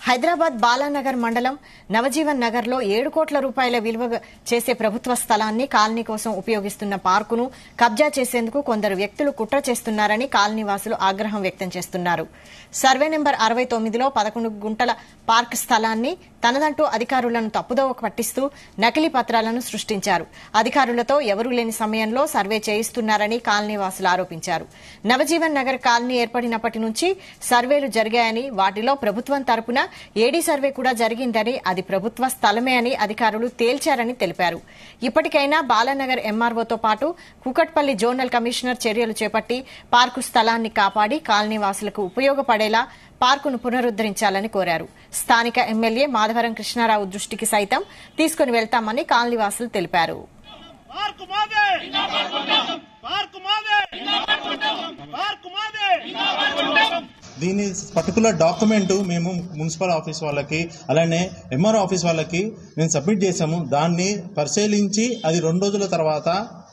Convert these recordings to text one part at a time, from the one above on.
హైదరాబాద్ బాలానగర్ మండలం నవజీవన్ నగర్ లో 7 కోట్ల రూపాయల విలువ చేసే ప్రభుత్వ స్థలాన్ని కాలనీ కోసం ఉపయోగిస్తున్న పార్కును కబ్జా చేసేందుకు కొందరు వ్యక్తులు కుట్ర చేస్తున్నారని కాలనీవాసులు ఆగ్రహం వ్యక్తం చేస్తున్నారు. సర్వే నెంబర్ 69లో 11 గుంటల పార్క్ స్థలాన్ని తనదంటూ అధికారులను తప్పుదోవ పట్టిస్తూ నకిలీ పత్రాలను సృష్టించారు. అధికారులతో ఎవరూ లేని సమయంలో సర్వే చేయిస్తున్నారని కాలనీవాసులు ఆరోపించారు. నవజీవన్ నగర్ కాలనీ ఏర్పడినప్పటి నుంచి సర్వేలు జరిగాయని, వాటిలో ప్రభుత్వం తరపున ఏడీ సర్వే కూడా జరిగిందని, అది ప్రభుత్వ స్థలమే అని అధికారులు తేల్చారని తెలిపారు. ఇప్పటికైనా బాలానగర్ ఎంఆర్ఓతో పాటు కూకట్పల్లి జోనల్ కమిషనర్ చర్యలు చేపట్టి పార్కు స్థలాన్ని కాపాడి కాలనీవాసులకు ఉపయోగపడేలా పార్కును పునరుద్దరించాలని కోరారు. స్థానిక ఎమ్మెల్యే మాధవరం కృష్ణారావు దృష్టికి సైతం తీసుకుని వెళ్తామని కాలనీవాసులు తెలిపారు. దీని పర్టికులర్ డాక్యుమెంట్ మేము మున్సిపల్ ఆఫీస్ వాళ్ళకి అలానే ఎంఆర్ఓ ఆఫీస్ వాళ్ళకి మేము సబ్మిట్ చేసాము. దాన్ని పరిశీలించి అది 2 రోజుల తర్వాత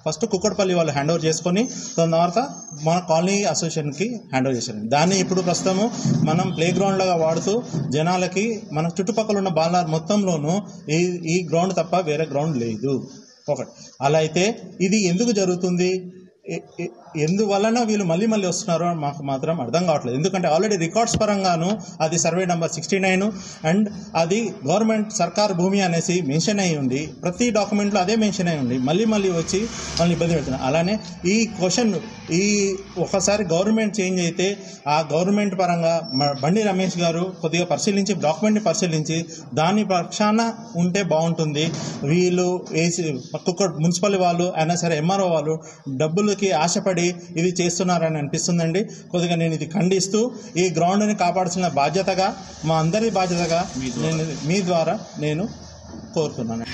ఫస్ట్ కుక్కట్పల్లి వాళ్ళు హ్యాండ్ ఓవర్ చేసుకొని దాని తర్వాత మన కాలనీ అసోసియేషన్కి హ్యాండ్ ఓవర్ చేశారు. దాన్ని ఇప్పుడు ప్రస్తుతము మనం ప్లే గ్రౌండ్ లాగా వాడుతూ జనాలకి మన చుట్టుపక్కల ఉన్న బాలనగర్ మొత్తంలోనూ ఈ గ్రౌండ్ తప్ప వేరే గ్రౌండ్ లేదు. ఒకటి అలా అయితే ఇది ఎందుకు జరుగుతుంది, ఎందువలన వీళ్ళు మళ్ళీ వస్తున్నారో మాకు మాత్రం అర్థం కావట్లేదు. ఎందుకంటే ఆల్రెడీ రికార్డ్స్ పరంగాను అది సర్వే నెంబర్ 69 అండ్ అది గవర్నమెంట్ సర్కార్ భూమి అనేసి మెన్షన్ అయ్యి ఉండి ప్రతి డాక్యుమెంట్లో అదే మెన్షన్ అయ్యి ఉండి మళ్ళీ వచ్చి వాళ్ళని ఇబ్బంది పెడుతున్నారు. అలానే ఈ క్వశ్చన్ ఒకసారి గవర్నమెంట్ చేంజ్ అయితే ఆ గవర్నమెంట్ పరంగా బండి రమేష్ గారు కొద్దిగా పరిశీలించి డాక్యుమెంట్ని పరిశీలించి దాని పక్షాన ఉంటే బాగుంటుంది. వీళ్ళు మున్సిపల్ వాళ్ళు అయినా సరే ఎంఆర్ఓ వాళ్ళు డబ్బులకి ఆశపడి ఇది చేస్తున్నారని అనిపిస్తుందండి. కొద్దిగా నేను ఇది ఖండిస్తూ ఈ గ్రౌండ్ని కాపాడాల్సిన బాధ్యతగా మా అందరి బాధ్యతగా మీ ద్వారా నేను కోరుతున్నాను.